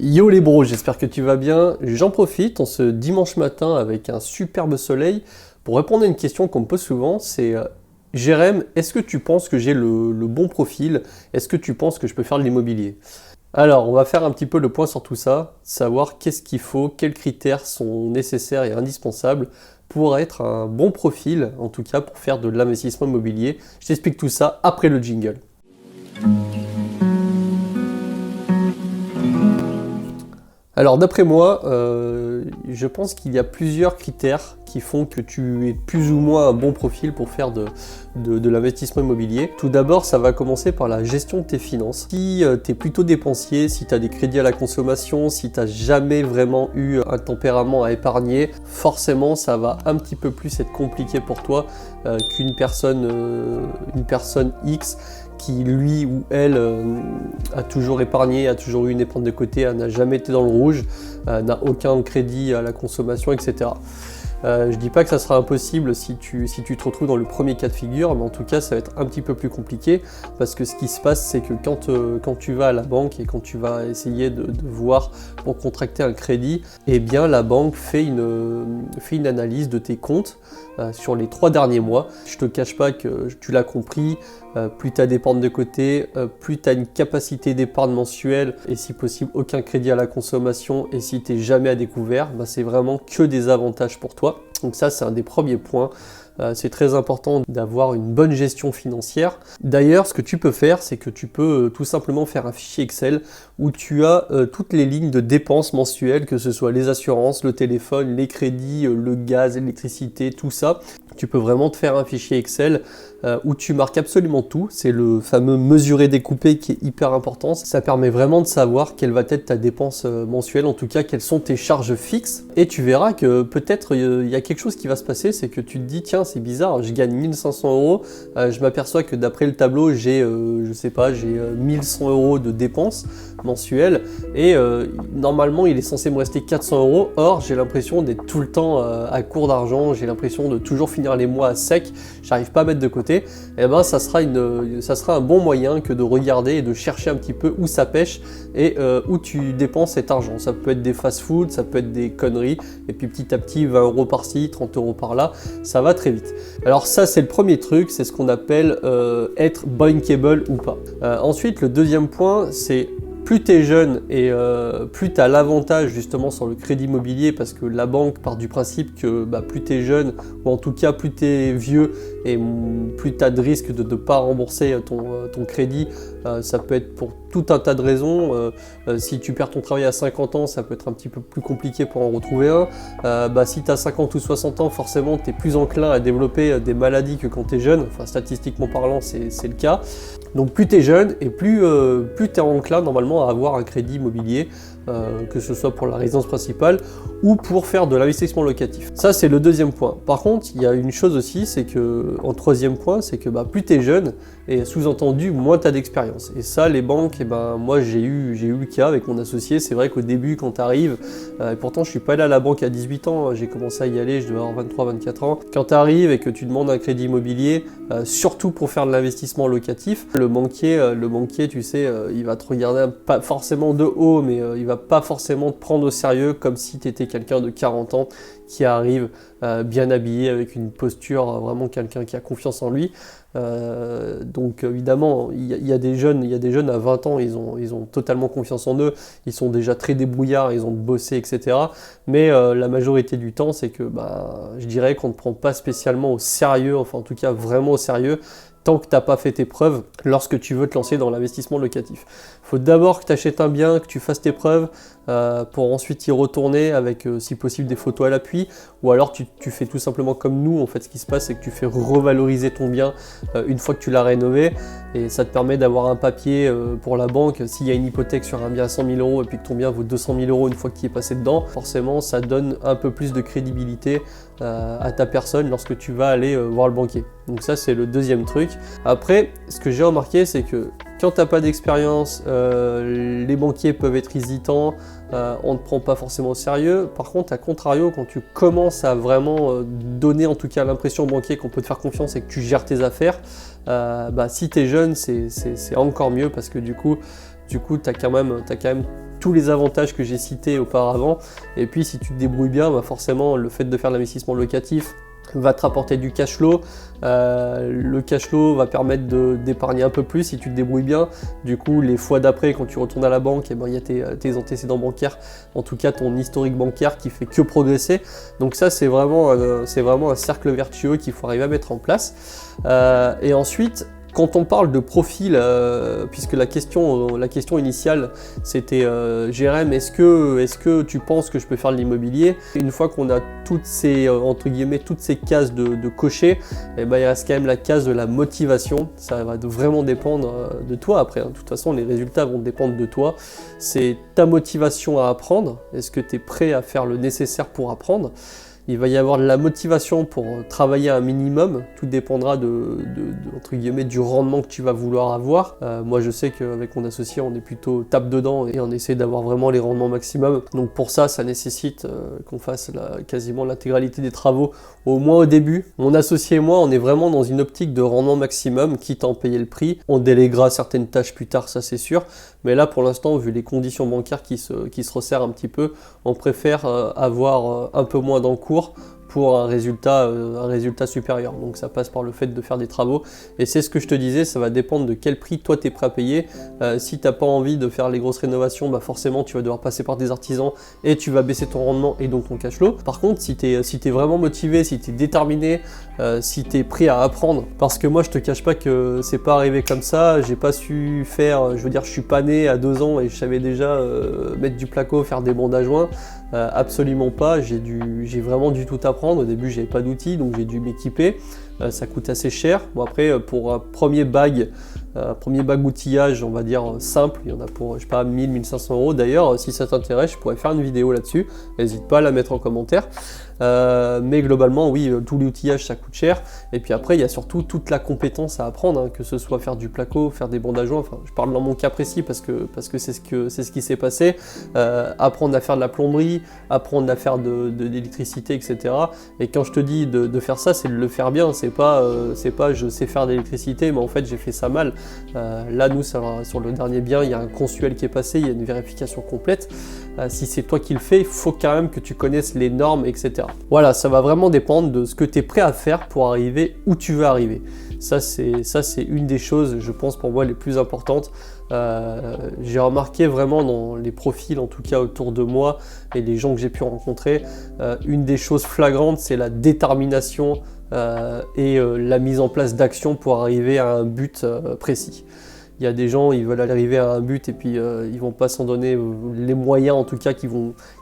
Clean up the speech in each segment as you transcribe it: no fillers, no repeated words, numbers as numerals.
Yo les bros, j'espère que tu vas bien. J'en profite en ce dimanche matin avec un superbe soleil pour répondre à une question qu'on me pose souvent, c'est Jérém, est-ce que tu penses que j'ai le bon profil? Est-ce que tu penses que je peux faire de l'immobilier? Alors, on va faire un petit peu le point sur tout ça, savoir qu'est-ce qu'il faut, quels critères sont nécessaires et indispensables pour être un bon profil, en tout cas pour faire de l'investissement immobilier. Je t'explique tout ça après le jingle. Alors d'après moi, je pense qu'il y a plusieurs critères qui font que tu es plus ou moins un bon profil pour faire de l'investissement immobilier. Tout d'abord, ça va commencer par la gestion de tes finances. Si tu es plutôt dépensier, si tu as des crédits à la consommation, si tu n'as jamais vraiment eu un tempérament à épargner, forcément ça va un petit peu plus être compliqué pour toi qu'une personne X qui lui ou elle a toujours épargné, a toujours eu une épargne de côté, n'a jamais été dans le rouge, n'a aucun crédit à la consommation, etc. Je dis pas que ça sera impossible si tu te retrouves dans le premier cas de figure, mais en tout cas ça va être un petit peu plus compliqué parce que ce qui se passe c'est que quand tu vas à la banque et quand tu vas essayer de voir pour contracter un crédit, eh bien la banque fait une analyse de tes comptes sur les 3 derniers mois. Je te cache pas que tu l'as compris, plus tu as d'épargne de côté, plus tu as une capacité d'épargne mensuelle et si possible aucun crédit à la consommation et si tu n'es jamais à découvert, c'est vraiment que des avantages pour toi. Donc ça c'est un des premiers points. C'est très important d'avoir une bonne gestion financière. D'ailleurs, ce que tu peux faire, c'est que tu peux tout simplement faire un fichier Excel où tu as toutes les lignes de dépenses mensuelles, que ce soit les assurances, le téléphone, les crédits, le gaz, l'électricité, tout ça. Tu peux vraiment te faire un fichier Excel où tu marques absolument tout. C'est le fameux mesurer découper qui est hyper important. Ça permet vraiment de savoir quelle va être ta dépense mensuelle, en tout cas quelles sont tes charges fixes. Et tu verras que peut-être il y a quelque chose qui va se passer, c'est que tu te dis tiens c'est bizarre, je gagne 1500 €, je m'aperçois que d'après le tableau j'ai 1100 € de dépenses mensuelles et normalement il est censé me rester 400 €. Or j'ai l'impression d'être tout le temps à court d'argent, j'ai l'impression de toujours finir les mois à sec, j'arrive pas à mettre de côté. Et ben ça sera un bon moyen que de regarder et de chercher un petit peu où ça pêche et où tu dépenses cet argent. Ça peut être des fast-food, ça peut être des conneries et puis petit à petit 20 € par-ci, 30 € par-là, ça va très vite. Alors ça c'est le premier truc, c'est ce qu'on appelle être bankable ou pas. Ensuite le deuxième point c'est plus tu es jeune et plus tu as l'avantage justement sur le crédit immobilier parce que la banque part du principe que plus tu es jeune ou en tout cas plus tu es vieux et plus tu as de risques de ne pas rembourser ton crédit. Ça peut être pour tout un tas de raisons. Si tu perds ton travail à 50 ans, ça peut être un petit peu plus compliqué pour en retrouver un. Si tu as 50 ou 60 ans, forcément tu es plus enclin à développer des maladies que quand tu es jeune. Enfin statistiquement parlant c'est le cas. Donc plus tu es jeune et plus tu es enclin normalement à avoir un crédit immobilier, que ce soit pour la résidence principale ou pour faire de l'investissement locatif. Ça c'est le deuxième point. Par contre il y a une chose aussi, c'est que en troisième point, c'est que plus tu es jeune et sous-entendu moins tu as d'expérience. Et ça les banques, moi j'ai eu le cas avec mon associé. C'est vrai qu'au début quand tu arrives, et pourtant je suis pas allé à la banque à 18 ans, j'ai commencé à y aller, je devais avoir 23-24 ans. Quand tu arrives et que tu demandes un crédit immobilier, surtout pour faire de l'investissement locatif, le banquier tu sais, il va te regarder pas forcément de haut, mais il va pas forcément te prendre au sérieux comme si tu étais quelqu'un de 40 ans qui arrive bien habillé avec une posture, vraiment quelqu'un qui a confiance en lui. Donc évidemment il y a des jeunes à 20 ans, ils ont totalement confiance en eux, ils sont déjà très débrouillards, ils ont bossé, etc. Mais la majorité du temps c'est que je dirais qu'on ne prend pas spécialement au sérieux, enfin en tout cas vraiment au sérieux, tant que tu n'as pas fait tes preuves lorsque tu veux te lancer dans l'investissement locatif. Il faut d'abord que tu achètes un bien, que tu fasses tes preuves pour ensuite y retourner avec si possible des photos à l'appui, ou alors tu fais tout simplement comme nous. En fait ce qui se passe c'est que tu fais revaloriser ton bien une fois que tu l'as rénové et ça te permet d'avoir un papier pour la banque. S'il y a une hypothèque sur un bien à 100 000 € et puis que ton bien vaut 200 000 € une fois qu'il est passé dedans, forcément ça donne un peu plus de crédibilité à ta personne lorsque tu vas aller voir le banquier. Donc ça c'est le deuxième truc. Après ce que j'ai remarqué c'est que quand tu n'as pas d'expérience, les banquiers peuvent être hésitants, on ne te prend pas forcément au sérieux. Par contre, à contrario, quand tu commences à vraiment donner en tout cas l'impression au banquier qu'on peut te faire confiance et que tu gères tes affaires, si tu es jeune, c'est encore mieux parce que du coup, Du coup, tu as quand même tous les avantages que j'ai cités auparavant. Et puis si tu te débrouilles bien, bah forcément le fait de faire de l'investissement locatif va te rapporter du cash flow. Le cash flow va permettre d'épargner un peu plus si tu te débrouilles bien. Du coup, les fois d'après, quand tu retournes à la banque, eh ben, il y a tes antécédents bancaires, en tout cas ton historique bancaire qui fait que progresser. Donc ça, c'est vraiment un cercle vertueux qu'il faut arriver à mettre en place. Et ensuite, quand on parle de profil, puisque la question initiale c'était Jérém, est-ce que tu penses que je peux faire de l'immobilier? Une fois qu'on a toutes ces entre guillemets toutes ces cases de cocher, eh ben, il reste quand même la case de la motivation. Ça va vraiment dépendre de toi après, hein. De toute façon, les résultats vont dépendre de toi. C'est ta motivation à apprendre. Est-ce que tu es prêt à faire le nécessaire pour apprendre? Il va y avoir de la motivation pour travailler un minimum, tout dépendra entre guillemets, du rendement que tu vas vouloir avoir. Moi je sais qu'avec mon associé on est plutôt tape dedans et on essaie d'avoir vraiment les rendements maximum. Donc pour ça nécessite qu'on fasse quasiment l'intégralité des travaux, au moins au début. Mon associé et moi on est vraiment dans une optique de rendement maximum, quitte à en payer le prix. On déléguera certaines tâches plus tard, ça c'est sûr. Mais là pour l'instant, vu les conditions bancaires qui se resserrent un petit peu, on préfère avoir un peu moins d'encours pour un résultat supérieur. Donc ça passe par le fait de faire des travaux. Et c'est ce que je te disais, ça va dépendre de quel prix toi tu es prêt à payer. Si tu n'as pas envie de faire les grosses rénovations, bah forcément tu vas devoir passer par des artisans et tu vas baisser ton rendement et donc ton cash flow. Par contre, si tu es vraiment motivé, si tu es déterminé, si tu es prêt à apprendre, parce que moi je te cache pas que c'est pas arrivé comme ça, j'ai pas su faire, je veux dire je suis pas né à 2 ans et je savais déjà mettre du placo, faire des bandes à joint. Absolument pas, j'ai vraiment dû tout apprendre. Au début j'avais pas d'outils donc j'ai dû m'équiper, ça coûte assez cher. Bon après pour un premier bag outillage on va dire simple, il y en a pour je sais pas 1000-1500 euros. D'ailleurs si ça t'intéresse je pourrais faire une vidéo là-dessus, n'hésite pas à la mettre en commentaire. Mais globalement oui, tout l'outillage ça coûte cher, et puis après il y a surtout toute la compétence à apprendre, hein, que ce soit faire du placo, faire des bandes à joint. Enfin je parle dans mon cas précis parce que c'est ce qui s'est passé. Apprendre à faire de la plomberie, apprendre à faire de l'électricité, etc. Et quand je te dis de faire ça, c'est de le faire bien, c'est pas je sais faire de l'électricité mais en fait j'ai fait ça mal. Là nous sur le dernier bien il y a un consuel qui est passé, il y a une vérification complète. Si c'est toi qui le fais, il faut quand même que tu connaisses les normes, etc. Voilà, ça va vraiment dépendre de ce que tu es prêt à faire pour arriver où tu veux arriver. Ça c'est une des choses, je pense, pour moi les plus importantes. J'ai remarqué vraiment dans les profils, en tout cas autour de moi, et les gens que j'ai pu rencontrer, une des choses flagrantes, c'est la détermination et la mise en place d'actions pour arriver à un but précis. Il y a des gens, ils veulent arriver à un but et puis ils vont pas s'en donner les moyens, en tout cas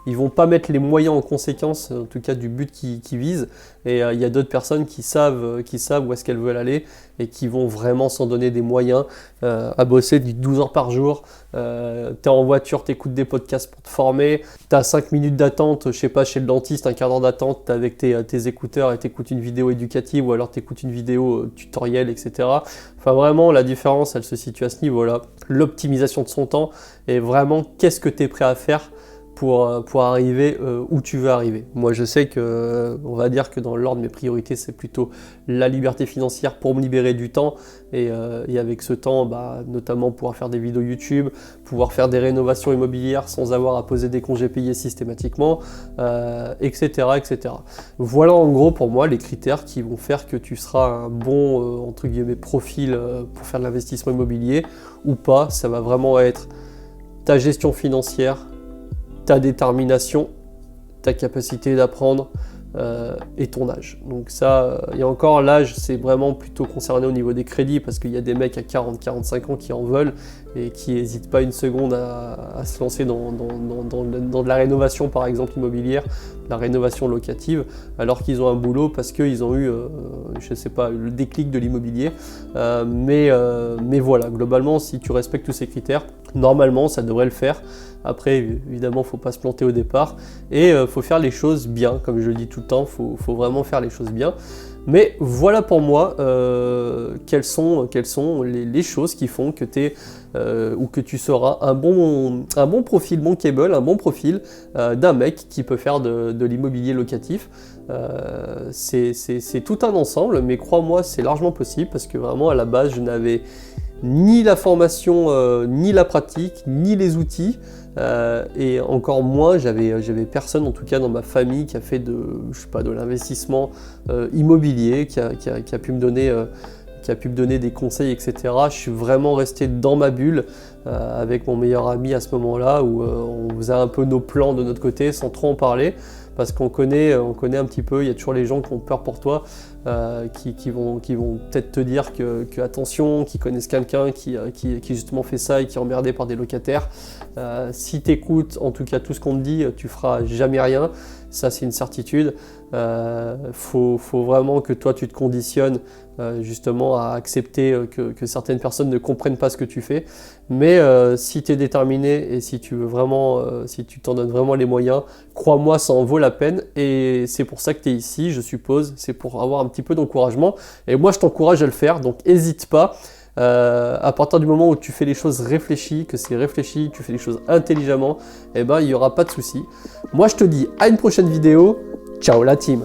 ils vont pas mettre les moyens en conséquence, en tout cas du but qu'ils visent. Et il y a d'autres personnes qui savent où est-ce qu'elles veulent aller et qui vont vraiment s'en donner des moyens, à bosser 12 heures par jour. T'es en voiture, t'écoutes des podcasts pour te former, t'as 5 minutes d'attente, je sais pas, chez le dentiste, un quart d'heure d'attente, t'es avec tes écouteurs et t'écoutes une vidéo éducative ou alors t'écoutes une vidéo tutoriel, etc. Enfin vraiment, la différence, elle se situe à ce niveau-là. L'optimisation de son temps et vraiment, qu'est-ce que tu es prêt à faire pour arriver où tu veux arriver. Moi, je sais que, on va dire que dans l'ordre de mes priorités, c'est plutôt la liberté financière pour me libérer du temps et avec ce temps, bah, notamment pouvoir faire des vidéos YouTube, pouvoir faire des rénovations immobilières sans avoir à poser des congés payés systématiquement, etc., etc. Voilà en gros pour moi les critères qui vont faire que tu seras un bon entre guillemets profil pour faire de l'investissement immobilier ou pas. Ça va vraiment être ta gestion financière, ta détermination, ta capacité d'apprendre et ton âge. Donc ça, et encore l'âge, c'est vraiment plutôt concerné au niveau des crédits parce qu'il y a des mecs à 40-45 ans qui en veulent et qui n'hésitent pas une seconde à se lancer dans de la rénovation par exemple immobilière, de la rénovation locative, alors qu'ils ont un boulot parce qu'ils ont eu, je sais pas, le déclic de l'immobilier. Mais voilà, globalement, si tu respectes tous ces critères, normalement, ça devrait le faire. Après, évidemment, faut pas se planter au départ et faut faire les choses bien, comme je le dis tout le temps, faut vraiment faire les choses bien. Mais voilà pour moi quelles sont les choses qui font que tu es ou que tu seras un bon profil bankable, un bon profil d'un mec qui peut faire de l'immobilier locatif. C'est tout un ensemble, mais crois-moi, c'est largement possible parce que vraiment à la base, je n'avais ni la formation, ni la pratique, ni les outils. Et encore moins, j'avais personne en tout cas dans ma famille qui a fait de l'investissement immobilier, qui a pu me donner des conseils, etc. Je suis vraiment resté dans ma bulle avec mon meilleur ami à ce moment-là, où on faisait un peu nos plans de notre côté sans trop en parler, parce qu'on connaît un petit peu, il y a toujours les gens qui ont peur pour toi, qui vont peut-être te dire que attention, qui connaissent quelqu'un qui justement fait ça et qui est emmerdé par des locataires. Si tu écoutes en tout cas tout ce qu'on te dit, tu feras jamais rien, ça c'est une certitude. Faut vraiment que toi tu te conditionnes justement à accepter que certaines personnes ne comprennent pas ce que tu fais, mais si tu es déterminé et si tu veux vraiment, si tu t'en donnes vraiment les moyens, crois-moi, ça en vaut la peine, et c'est pour ça que tu es ici, je suppose, c'est pour avoir un petit peu d'encouragement, et moi je t'encourage à le faire, donc n'hésite pas. À partir du moment où tu fais les choses réfléchies, que c'est réfléchi, tu fais les choses intelligemment, eh ben il n'y aura pas de souci. Moi je te dis à une prochaine vidéo, ciao la team.